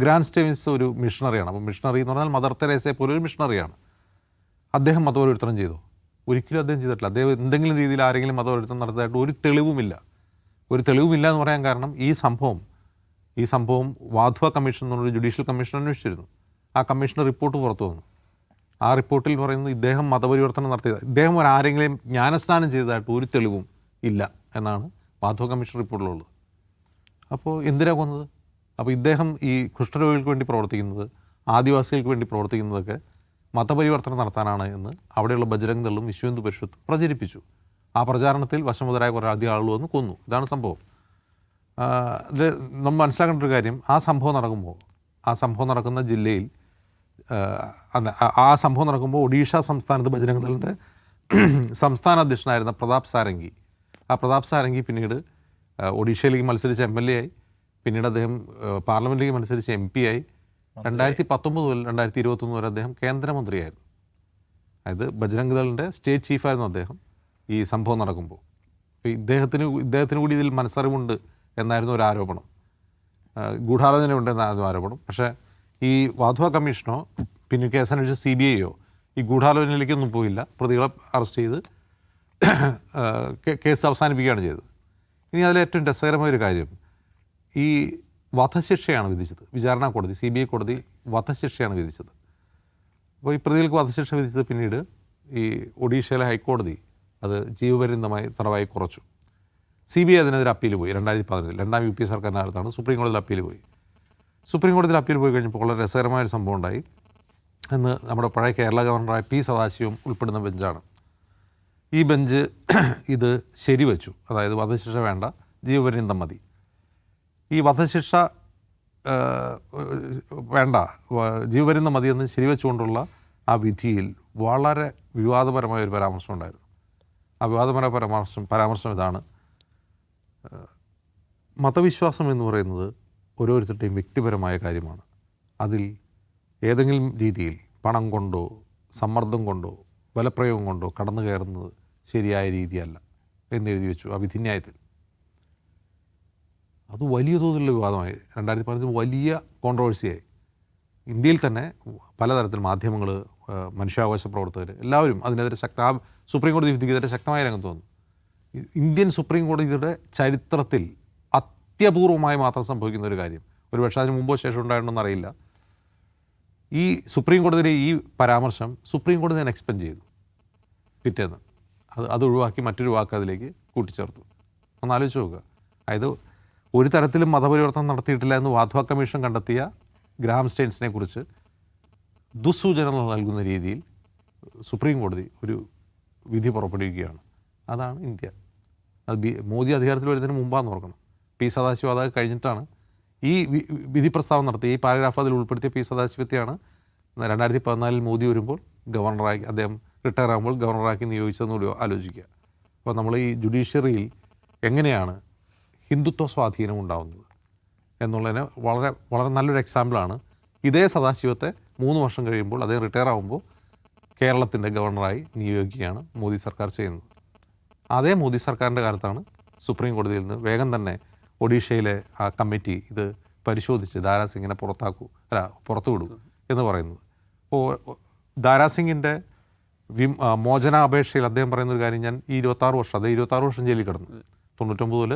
Grand സ്റ്റേവിൻസ് ഒരു മിഷണറിയാണ്. അപ്പോൾ missionary എന്ന് പറഞ്ഞാൽ മദർ തെരേസയെ പോലെ ഒരു മിഷണറിയാണ്. അദ്ദേഹം മതപരിവർത്തനം ചെയ്തു? ഒരിക്കലും അദ്ദേഹം ചെയ്തിട്ടില്ല. അദ്ദേഹം എന്തെങ്കിലും രീതിയിൽ ആരെങ്കിലും മതപരിവർത്തനം നടത്തിയതായിട്ട് ഒരു തെളിവുമില്ല. ഒരു തെളിവുമില്ല എന്ന് പറയാൻ കാരണം ഈ സംഭവം വാധ്വ കമ്മീഷൻ എന്നൊരു ജുഡീഷ്യൽ കമ്മീഷൻ അന്വേഷിച്ചിരുന്നു. ആ കമ്മീഷൻ്റെ റിപ്പോർട്ട് പുറത്തു വന്നു. ആ റിപ്പോർട്ടിൽ പറയുന്നത് ഇദ്ദേഹം മതപരിവർത്തനം നടത്തിയത്, ഇദ്ദേഹം ആരെങ്കിലും ജ്ഞാനസ്നാനം ചെയ്തതായിട്ട് ഒരു തെളിവും ഇല്ല എന്നാണ് വാധ്വ കമ്മീഷൻ റിപ്പോർട്ടിലുള്ളത്. അപ്പോൾ എന്തിനാ കൊന്നത്? അപ്പോൾ ഇദ്ദേഹം ഈ കുഷ്ഠരോഗികൾക്ക് വേണ്ടി പ്രവർത്തിക്കുന്നത്, ആദിവാസികൾക്ക് വേണ്ടി പ്രവർത്തിക്കുന്നതൊക്കെ മതപരിവർത്തനം നടത്താനാണ് എന്ന് അവിടെയുള്ള ബജ്രംഗ് ദളും വിശ്വ ഹിന്ദു പരിഷത്തും പ്രചരിപ്പിച്ചു. ആ പ്രചാരണത്തിൽ വശമുതരായ കുറേ അധികം ആളുകൾ വന്ന് കൊന്നു. ഇതാണ് സംഭവം. ഇത് നമ്മൾ മനസ്സിലാക്കേണ്ട ഒരു കാര്യം, ആ സംഭവം നടക്കുന്ന ജില്ലയിൽ ആ സംഭവം നടക്കുമ്പോൾ ഒഡീഷ സംസ്ഥാനത്ത് ബജ്രംഗ് ദളിൻ്റെ സംസ്ഥാന അധ്യക്ഷനായിരുന്ന പ്രതാപ് സാരംഗി പിന്നീട് ഒഡീഷയിലേക്ക് മത്സരിച്ച് MLA ആയി. പിന്നീട് അദ്ദേഹം പാർലമെൻറ്റിലേക്ക് മത്സരിച്ച് MP ആയി. 2019 മുതൽ 2021 വരെ അദ്ദേഹം കേന്ദ്രമന്ത്രിയായിരുന്നു. അതായത് ബജ്രംഗ് ദളിൻ്റെ സ്റ്റേറ്റ് ചീഫായിരുന്നു അദ്ദേഹം ഈ സംഭവം നടക്കുമ്പോൾ. ഇദ്ദേഹത്തിന് കൂടി ഇതിൽ മനസ്സറിവുണ്ട് എന്നായിരുന്നു ഒരു ആരോപണം. ഗൂഢാലോചന ഉണ്ടെന്നായിരുന്നു ആരോപണം. പക്ഷേ ഈ വാധ്വ കമ്മീഷനോ പിന്നെ കേസ് അന്വേഷിച്ച CBIയോ ഈ ഗൂഢാലോചനയിലേക്കൊന്നും പോയില്ല. പ്രതികളെ അറസ്റ്റ് ചെയ്ത് കേസ് അവസാനിപ്പിക്കുകയാണ് ചെയ്തത്. ഇനി അതിൽ ഏറ്റവും രസകരമായൊരു കാര്യം, ഈ വധശിക്ഷയാണ് വിധിച്ചത്. വിചാരണ കോടതി, CBI കോടതി വധശിക്ഷയാണ് വിധിച്ചത്. അപ്പോൾ ഈ പ്രതികൾക്ക് വധശിക്ഷ വിധിച്ചത് പിന്നീട് ഈ ഒഡീഷയിലെ ഹൈക്കോടതി അത് ജീവപര്യന്തമായി തടവായി കുറച്ചു. CBI അതിനെതിരെ അപ്പീൽ പോയി. 2017 രണ്ടാം UP സർക്കാരിൻ്റെ കാലത്താണ് സുപ്രീം കോടതിയിൽ അപ്പീൽ പോയി. സുപ്രീം കോടതിയിൽ അപ്പീൽ പോയി കഴിഞ്ഞപ്പോൾ വളരെ രസകരമായൊരു സംഭവം ഉണ്ടായി. എന്ന് നമ്മുടെ പഴയ കേരള ഗവർണറായ P. സദാശിവം ഉൾപ്പെടുന്ന ബെഞ്ചാണ്. ഈ ബെഞ്ച് ഇത് ശരിവെച്ചു. അതായത് വധശിക്ഷ വേണ്ട, ജീവപര്യന്തം മതി. ഈ വധശിക്ഷ വേണ്ട, ജീവപര്യന്തം മതിയെന്ന് ശരിവെച്ചുകൊണ്ടുള്ള ആ വിധിയിൽ വളരെ വിവാദപരമായ ഒരു പരാമർശം ഉണ്ടായിരുന്നു. ആ വിവാദപരമായ പരാമർശം ഇതാണ്: മതവിശ്വാസം എന്ന് പറയുന്നത് ഓരോരുത്തരുടെയും വ്യക്തിപരമായ കാര്യമാണ്. അതിൽ ഏതെങ്കിലും രീതിയിൽ പണം കൊണ്ടോ സമ്മർദ്ദം കൊണ്ടോ ബലപ്രയോഗം കൊണ്ടോ കടന്നു കയറുന്നത് ശരിയായ രീതിയല്ല എന്നെഴുതി വെച്ചു ആ വിധിന്യായത്തിൽ. അത് വലിയ തോതിലുള്ള വിവാദമായി. 2015 വലിയ കോൺട്രവേഴ്സിയായി. ഇന്ത്യയിൽ തന്നെ പലതരത്തിൽ മാധ്യമങ്ങൾ, മനുഷ്യാവകാശ പ്രവർത്തകർ എല്ലാവരും അതിനെതിരെ സുപ്രീം കോടതി വിധിക്കെതിരെ ശക്തമായ രംഗത്ത് വന്നു. ഇന്ത്യൻ സുപ്രീം കോടതിയുടെ ചരിത്രത്തിൽ അത്യപൂർവമായി മാത്രം സംഭവിക്കുന്ന ഒരു കാര്യം, ഒരുപക്ഷെ അതിന് മുമ്പോ ശേഷം ഉണ്ടായിട്ടുണ്ടെന്ന് അറിയില്ല, ഈ സുപ്രീം കോടതിയിലെ ഈ പരാമർശം സുപ്രീം കോടതി തന്നെ എക്സ്പെൻഡ് ചെയ്തു പിറ്റേന്ന്. അത് ഒഴിവാക്കി മറ്റൊരു വാക്ക് അതിലേക്ക് കൂട്ടിച്ചേർത്തു. ഒന്ന് ആലോചിച്ച് നോക്കുക. അതായത് ഒരു തരത്തിലും മതപരിവർത്തനം നടത്തിയിട്ടില്ല എന്ന് വാധ്വ കമ്മീഷൻ കണ്ടെത്തിയ ഗ്രാം സ്റ്റെയിൻസിനെ കുറിച്ച് ദുസ്സൂചനകൾ നൽകുന്ന രീതിയിൽ സുപ്രീം കോടതി ഒരു വിധി പുറപ്പെടുവിക്കുകയാണ്. അതാണ് ഇന്ത്യ. അത് മോദി അധികാരത്തിൽ വരുന്നതിന് മുമ്പാന്ന് ഓർക്കണം. P. സദാശിവം അത് കഴിഞ്ഞിട്ടാണ് ഈ വിധി പ്രസ്താവന നടത്തി. ഈ പാരഗ്രാഫ് അതിൽ ഉൾപ്പെടുത്തിയ P. സദാശിവത്തെയാണ് 2014 മോദി വരുമ്പോൾ ഗവർണറാക്കി, അദ്ദേഹം റിട്ടയർ ആകുമ്പോൾ ഗവർണറാക്കി നിയോഗിച്ചതെന്ന് ആലോചിക്കുക. അപ്പോൾ നമ്മൾ ഈ ജുഡീഷ്യറിയിൽ എങ്ങനെയാണ് ഹിന്ദുത്വ സ്വാധീനം ഉണ്ടാകുന്നത് എന്നുള്ളതിന് വളരെ വളരെ നല്ലൊരു എക്സാമ്പിളാണ്. ഇതേ സദാശിവത്തെ 3 വർഷം കഴിയുമ്പോൾ അദ്ദേഹം റിട്ടയർ ആകുമ്പോൾ കേരളത്തിൻ്റെ ഗവർണറായി നിയോഗിക്കുകയാണ് മോദി സർക്കാർ ചെയ്യുന്നത്. അതേ മോദി സർക്കാരിൻ്റെ കാലത്താണ് സുപ്രീം കോടതിയിൽ നിന്ന് വേഗം തന്നെ ഒഡീഷയിലെ ആ കമ്മിറ്റി ഇത് പരിശോധിച്ച് ദാരാസിംഗിനെ പുറത്തുവിടൂ എന്ന് പറയുന്നത്. അപ്പോൾ ദാരാസിംഗിൻ്റെ മോചനാപേക്ഷയിൽ അദ്ദേഹം പറയുന്നൊരു കാര്യം, ഞാൻ ഈ 26 വർഷം ജയിലിൽ കിടന്നു, 99 മുതൽ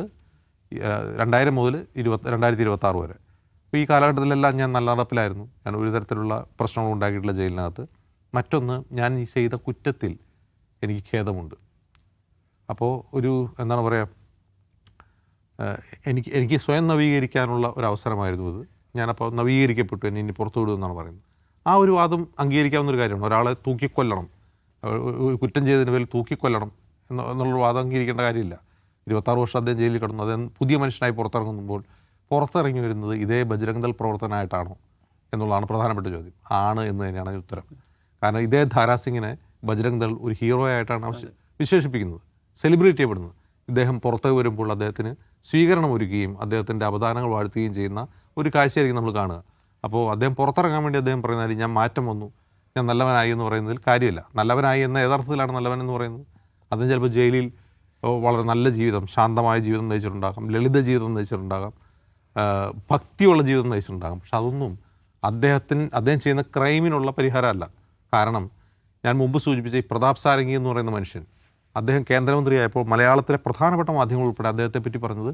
2000 മുതൽ 2026 വരെ. അപ്പോൾ ഈ കാലഘട്ടത്തിലെല്ലാം ഞാൻ നല്ല നടപ്പിലായിരുന്നു. ഞാൻ ഒരു തരത്തിലുള്ള പ്രശ്നങ്ങൾ ഉണ്ടാക്കിയിട്ടുള്ള ജയിലിനകത്ത്. മറ്റൊന്ന്, ഞാൻ ഈ ചെയ്ത കുറ്റത്തിൽ എനിക്ക് ഖേദമുണ്ട്. അപ്പോൾ എന്താണ് പറയുക, എനിക്ക് സ്വയം നവീകരിക്കാനുള്ള ഒരു അവസരമായിരുന്നു ഇത്. ഞാനപ്പോൾ നവീകരിക്കപ്പെട്ടു, എന്നെ ഇനി പുറത്തു വിടുമെന്നാണ് പറയുന്നത്. ആ ഒരു വാദം അംഗീകരിക്കാവുന്നൊരു കാര്യമാണ്. ഒരാളെ തൂക്കിക്കൊല്ലണം, കുറ്റം ചെയ്തതിന് പേരിൽ തൂക്കിക്കൊല്ലണം എന്നുള്ളൊരു വാദം അംഗീകരിക്കേണ്ട കാര്യമില്ല. 26 വർഷം അദ്ദേഹം ജയിലിൽ കിടന്നു. അദ്ദേഹം പുതിയ മനുഷ്യനായി പുറത്തിറങ്ങി വരുന്നത് ഇതേ ബജ്രംഗ് ദൾ പ്രവർത്തനമായിട്ടാണോ എന്നുള്ളതാണ് പ്രധാനപ്പെട്ട ചോദ്യം. ആണ് എന്ന് തന്നെയാണ് ഉത്തരം. കാരണം ഇതേ ധാരാസിംഗിനെ ബജ്രംഗ് ദൾ ഒരു ഹീറോ ആയിട്ടാണ് വിശേഷിപ്പിക്കുന്നത്, സെലിബ്രേറ്റ് ചെയ്യപ്പെടുന്നത്. ഇദ്ദേഹം പുറത്തേക്ക് വരുമ്പോൾ അദ്ദേഹത്തിന് സ്വീകരണം ഒരുക്കുകയും അദ്ദേഹത്തിൻ്റെ അവദാനങ്ങൾ വാഴ്ത്തുകയും ചെയ്യുന്ന ഒരു കാഴ്ചയായിരിക്കും നമ്മൾ കാണുക. അപ്പോൾ അദ്ദേഹം പുറത്തിറങ്ങാൻ വേണ്ടി അദ്ദേഹം പറയുന്നത്, ഞാൻ മാറ്റം വന്നു, ഞാൻ നല്ലവനായി എന്ന് പറയുന്നതിൽ കാര്യമില്ല. നല്ലവനായി എന്ന യഥാർത്ഥത്തിലാണ് നല്ലവൻ എന്ന് പറയുന്നത്. അതും ചിലപ്പോൾ ജയിലിൽ വളരെ നല്ല ജീവിതം, ശാന്തമായ ജീവിതം നയിച്ചിട്ടുണ്ടാകാം, ലളിത ജീവിതം നയിച്ചിട്ടുണ്ടാകാം, ഭക്തിയുള്ള ജീവിതം നയിച്ചിട്ടുണ്ടാകും. പക്ഷെ അതൊന്നും അദ്ദേഹം ചെയ്യുന്ന ക്രൈമിനുള്ള പരിഹാരമല്ല. കാരണം ഞാൻ മുമ്പ് സൂചിപ്പിച്ച ഈ പ്രതാപ് സാരംഗി എന്ന് പറയുന്ന മനുഷ്യൻ, അദ്ദേഹം കേന്ദ്രമന്ത്രിയായപ്പോൾ മലയാളത്തിലെ പ്രധാനപ്പെട്ട മാധ്യമങ്ങൾ ഉൾപ്പെടെ അദ്ദേഹത്തെ പറ്റി പറഞ്ഞത്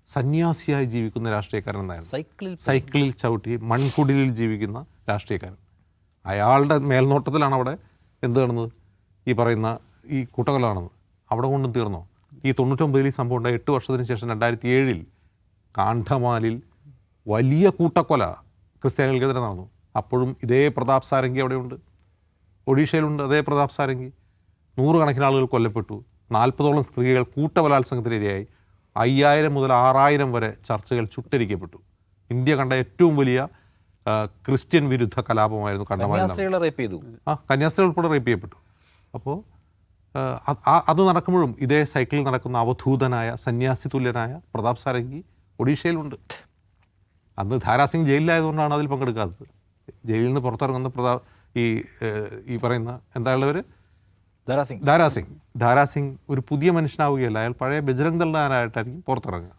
സന്യാസിയായി ജീവിക്കുന്ന രാഷ്ട്രീയക്കാരൻ എന്നായിരുന്നു. സൈക്കിളിൽ ചവിട്ടി മൺകുടിലിൽ ജീവിക്കുന്ന രാഷ്ട്രീയക്കാരൻ. അയാളുടെ മേൽനോട്ടത്തിലാണ് അവിടെ എന്ത് കാണുന്നത്, ഈ പറയുന്ന ഈ കൂട്ടക്കൊല കാണുന്നത്. അവിടെ കൊണ്ടും തീർന്നോ? ഈ 99 സംഭവം ഉണ്ടായി. 8 വർഷത്തിന് ശേഷം 2007 കാണ്ഡമാലിൽ വലിയ കൂട്ടക്കൊല ക്രിസ്ത്യാനികൾക്കെതിരെ നടന്നു. അപ്പോഴും ഇതേ പ്രതാപ് സാരംഗി അവിടെയുണ്ട്, ഒഡീഷയിലുണ്ട് അതേ പ്രതാപ് സാരംഗി. 100 കണക്കിന് ആളുകൾ കൊല്ലപ്പെട്ടു. 40ഓളം സ്ത്രീകൾ കൂട്ടബലാത്സംഗത്തിനിരയായി. 5000 മുതൽ 6000 വരെ ചർച്ചകൾ ചുട്ടരിക്കപ്പെട്ടു. ഇന്ത്യ കണ്ട ഏറ്റവും വലിയ ക്രിസ്ത്യൻ വിരുദ്ധ കലാപമായിരുന്നു കണ്ഡമാലി. കന്യാസ്ത്രീകൾ ഉൾപ്പെടെ റേപ്പ് ചെയ്യപ്പെട്ടു. അപ്പോൾ അത് നടക്കുമ്പോഴും ഇതേ സൈക്കിളിൽ നടക്കുന്ന അവധൂതനായ സന്യാസി തുല്യനായ പ്രതാപ് സാരംഗി ഒഡീഷയിലുണ്ട്. അന്ന് ധാരാസിംഗ് ജയിലിലായതുകൊണ്ടാണ് അതിൽ പങ്കെടുക്കാത്തത്. ജയിലിൽ നിന്ന് പുറത്തിറങ്ങുന്ന ഈ പറയുന്ന എന്തായുള്ളവർ ധാരാസിംഗ് ഒരു പുതിയ മനുഷ്യനാവുകയല്ല, അയാൾ പഴയ ബജ്രംഗ് ദളിനായിട്ടായിരിക്കും പുറത്തിറങ്ങുക.